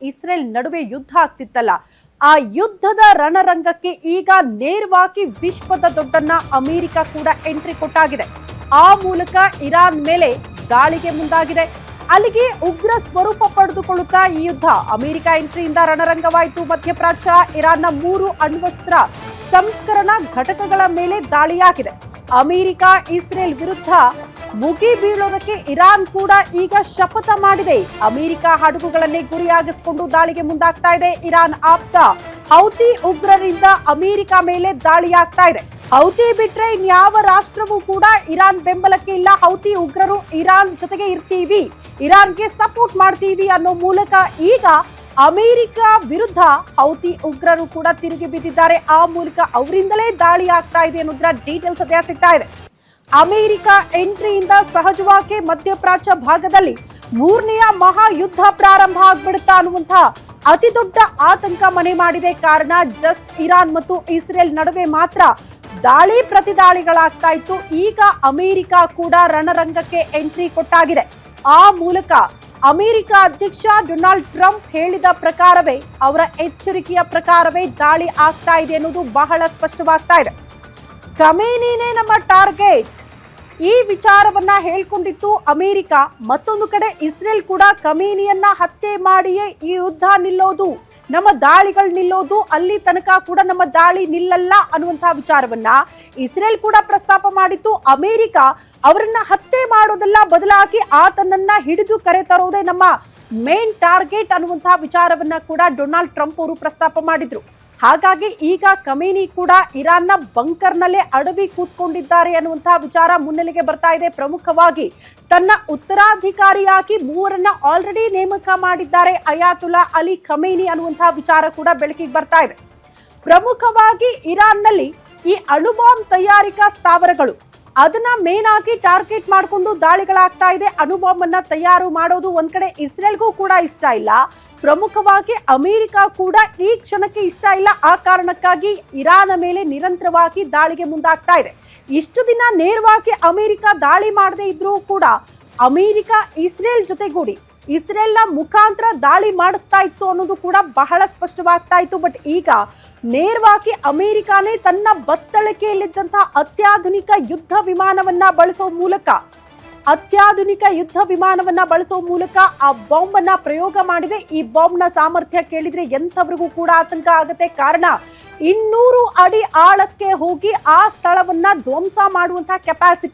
Israel ನಡುವೆ ಯುದ್ಧ ಆಗ್ತಿತ್ತಲ್ಲ, ಆ ಯುದ್ಧದ ರಣರಂಗಕ್ಕೆ ಈಗ ನೇರವಾಗಿ ವಿಶ್ವದ ದೊಡ್ಡನ್ನ ಅಮೆರಿಕ ಕೂಡ ಎಂಟ್ರಿ ಕೊಟ್ಟಾಗಿದೆ. ಆ ಮೂಲಕ ಇರಾನ್ ಮೇಲೆ ದಾಳಿಗೆ ಮುಂದಾಗಿದೆ. ಅಲ್ಲಿಗೆ ಉಗ್ರ ಸ್ವರೂಪ ಪಡೆದುಕೊಳ್ಳುತ್ತಾ ಈ ಯುದ್ಧ ಅಮೆರಿಕ ಎಂಟ್ರಿಯಿಂದ ರಣರಂಗವಾಯಿತು. ಮಧ್ಯಪ್ರಾಚ್ಯ ಇರಾನ್ನ 3 ಅಣ್ವಸ್ತ್ರ ಸಂಸ್ಕರಣಾ ಘಟಕಗಳ ಮೇಲೆ ದಾಳಿಯಾಗಿದೆ. ಅಮೆರಿಕ ಇಸ್ರೇಲ್ ವಿರುದ್ಧ ಮುಗಿ ಬೀಳೋದಕ್ಕೆ ಇರಾನ್ ಕೂಡ ಈಗ ಶಪಥ ಮಾಡಿದೆ. ಅಮೆರಿಕ ಹಡಗುಗಳನ್ನೇ ಗುರಿಯಾಗಿಸಿಕೊಂಡು ದಾಳಿಗೆ ಮುಂದಾಗ್ತಾ ಇದೆ. ಇರಾನ್ ಆಪ್ತ ಹೌತಿ ಉಗ್ರರಿಂದ ಅಮೆರಿಕ ಮೇಲೆ ದಾಳಿಯಾಗ್ತಾ ಇದೆ. ಹೌತಿ ಬಿಟ್ರೆ ಇನ್ಯಾವ ರಾಷ್ಟ್ರವೂ ಕೂಡ ಇರಾನ್ ಬೆಂಬಲಕ್ಕೆ ಇಲ್ಲ. ಹೌತಿ ಉಗ್ರರು ಇರಾನ್ ಜೊತೆಗೆ ಇರ್ತೀವಿ, ಇರಾನ್ಗೆ ಸಪೋರ್ಟ್ ಮಾಡ್ತೀವಿ ಅನ್ನೋ ಮೂಲಕ ಈಗ ಅಮೆರಿಕ ವಿರುದ್ಧ ಹೌತಿ ಉಗ್ರರು ಕೂಡ ತಿರುಗಿ ಬಿದ್ದಿದ್ದಾರೆ. ಆ ಮೂಲಕ ಅವರಿಂದಲೇ ದಾಳಿ ಆಗ್ತಾ ಇದೆ ಅನ್ನೋದ್ರ ಡೀಟೇಲ್ಸ್ ಸದ್ಯ ಸಿಗ್ತಾ ಇದೆ. ಅಮೆರಿಕ ಎಂಟ್ರಿಯಿಂದ ಸಹಜವಾಗಿ ಮಧ್ಯಪ್ರಾಚ್ಯ ಭಾಗದಲ್ಲಿ 3ನೇ ಮಹಾ ಯುದ್ಧ ಪ್ರಾರಂಭ ಆಗ್ಬಿಡುತ್ತಾ ಅನ್ನುವಂತಹ ಅತಿ ದೊಡ್ಡ ಆತಂಕ ಮನೆ ಮಾಡಿದೆ. ಕಾರಣ ಜಸ್ಟ್ ಇರಾನ್ ಮತ್ತು ಇಸ್ರೇಲ್ ನಡುವೆ ಮಾತ್ರ ದಾಳಿ ಪ್ರತಿದಾಳಿಗಳಾಗ್ತಾ ಇತ್ತು. ಈಗ ಅಮೆರಿಕ ಕೂಡ ರಣರಂಗಕ್ಕೆ ಎಂಟ್ರಿ ಕೊಟ್ಟಾಗಿದೆ. ಆ ಮೂಲಕ ಅಮೆರಿಕ ಅಧ್ಯಕ್ಷ ಡೊನಾಲ್ಡ್ ಟ್ರಂಪ್ ಹೇಳಿದ ಪ್ರಕಾರವೇ, ಅವರ ಎಚ್ಚರಿಕೆಯ ಪ್ರಕಾರವೇ ದಾಳಿ ಆಗ್ತಾ ಇದೆ ಅನ್ನೋದು ಬಹಳ ಸ್ಪಷ್ಟವಾಗ್ತಾ ಇದೆ. ಖಮೇನಿನೇ ನಮ್ಮ ಟಾರ್ಗೆಟ್, ಈ ವಿಚಾರವನ್ನ ಹೇಳ್ಕೊಂಡಿತ್ತು ಅಮೆರಿಕ. ಮತ್ತೊಂದು ಕಡೆ ಇಸ್ರೇಲ್ ಕೂಡ ಖಮೇನಿಯನ್ನ ಹತ್ಯೆ ಮಾಡಿಯೇ ಈ ಯುದ್ಧ ನಿಲ್ಲೋದು, ನಮ್ಮ ದಾಳಿಗಳು ನಿಲ್ಲೋದು, ಅಲ್ಲಿ ತನಕ ಕೂಡ ನಮ್ಮ ದಾಳಿ ನಿಲ್ಲಲ್ಲ ಅನ್ನುವಂತಹ ವಿಚಾರವನ್ನ ಇಸ್ರೇಲ್ ಕೂಡ ಪ್ರಸ್ತಾಪ ಮಾಡಿತ್ತು. ಅಮೆರಿಕ ಅವರನ್ನ ಹತ್ಯೆ ಮಾಡೋದಲ್ಲ, ಬದಲಾಗಿ ಆತನನ್ನ ಹಿಡಿದು ಕರೆ ತರೋದೇ ನಮ್ಮ ಮೇನ್ ಟಾರ್ಗೆಟ್ ಅನ್ನುವಂತಹ ವಿಚಾರವನ್ನ ಕೂಡ ಡೊನಾಲ್ಡ್ ಟ್ರಂಪ್ ಅವರು ಪ್ರಸ್ತಾಪ ಮಾಡಿದ್ರು. ಹಾಗಾಗಿ ಈಗ ಖಮೇನಿ ಕೂಡ ಇರಾನ್ನ ಬಂಕರ್ನಲ್ಲೇ ಅಡವಿ ಕೂತ್ಕೊಂಡಿದ್ದಾರೆ ಅನ್ನುವಂತಹ ವಿಚಾರ ಮುನ್ನೆಲೆಗೆ ಬರ್ತಾ ಇದೆ. ಪ್ರಮುಖವಾಗಿ ತನ್ನ ಉತ್ತರಾಧಿಕಾರಿಯಾಗಿ 3ರನ್ನ ಆಲ್ರೆಡಿ ನೇಮಕ ಮಾಡಿದ್ದಾರೆ ಅಯಾತುಲ್ಲಾ ಅಲಿ ಖಮೇನಿ ಅನ್ನುವಂತಹ ವಿಚಾರ ಕೂಡ ಬೆಳಕಿಗೆ ಬರ್ತಾ ಇದೆ. ಪ್ರಮುಖವಾಗಿ ಇರಾನ್ನಲ್ಲಿ ಈ ಅಣುಬಾಂಬ್ ತಯಾರಿಕಾ ಸ್ಥಾವರಗಳು, ಅದನ್ನ ಮೇನ್ ಆಗಿ ಟಾರ್ಗೆಟ್ ಮಾಡಿಕೊಂಡು ದಾಳಿಗಳಾಗ್ತಾ ಇದೆ. ಅಣುಬಾಂಬ್ ಅನ್ನ ತಯಾರು ಮಾಡೋದು ಒಂದ್ ಕಡೆ ಇಸ್ರೇಲ್ಗೂ ಕೂಡ ಇಷ್ಟ ಇಲ್ಲ, ಪ್ರಮುಖವಾಗಿ ಅಮೆರಿಕ ಕೂಡ ಈ ಕ್ಷಣಕ್ಕೆ ಇಷ್ಟ ಇಲ್ಲ. ಆ ಕಾರಣಕ್ಕಾಗಿ ಇರಾನ್ ಮೇಲೆ ನಿರಂತರವಾಗಿ ದಾಳಿಗೆ ಮುಂದಾಗ್ತಾ ಇದೆ. ಇಷ್ಟು ದಿನ ನೇರವಾಗಿ ಅಮೆರಿಕ ದಾಳಿ ಮಾಡದೇ ಇದ್ರೂ ಕೂಡ ಅಮೆರಿಕ ಇಸ್ರೇಲ್ ಜೊತೆಗೂಡಿ ಇಸ್ರೇಲ್ನ ಮುಖಾಂತರ ದಾಳಿ ಮಾಡಿಸ್ತಾ ಇತ್ತು ಅನ್ನೋದು ಕೂಡ ಬಹಳ ಸ್ಪಷ್ಟವಾಗ್ತಾ ಇತ್ತು. ಬಟ್ ಈಗ ನೇರವಾಗಿ ಅಮೆರಿಕಾನೇ ತನ್ನ ಬತ್ತಳಿಕೆಯಲ್ಲಿದ್ದಂತಹ ಅತ್ಯಾಧುನಿಕ ಯುದ್ಧ ವಿಮಾನವನ್ನ ಬಳಸೋ ಮೂಲಕ ಆ ಬಾಂಬ್ ಅನ್ನ ಪ್ರಯೋಗ ಮಾಡಿದೆ. ಈ ಬಾಂಬ್ ನ ಸಾಮರ್ಥ್ಯ ಕೇಳಿದ್ರೆ ಎಂಥವ್ರಿಗೂ ಕೂಡ ಆತಂಕ ಆಗುತ್ತೆ. ಕಾರಣ 200 ಅಡಿ ಆಳಕ್ಕೆ ಹೋಗಿ ಆ ಸ್ಥಳವನ್ನ ಧ್ವಂಸ ಮಾಡುವಂತಹ ಕೆಪಾಸಿಟಿ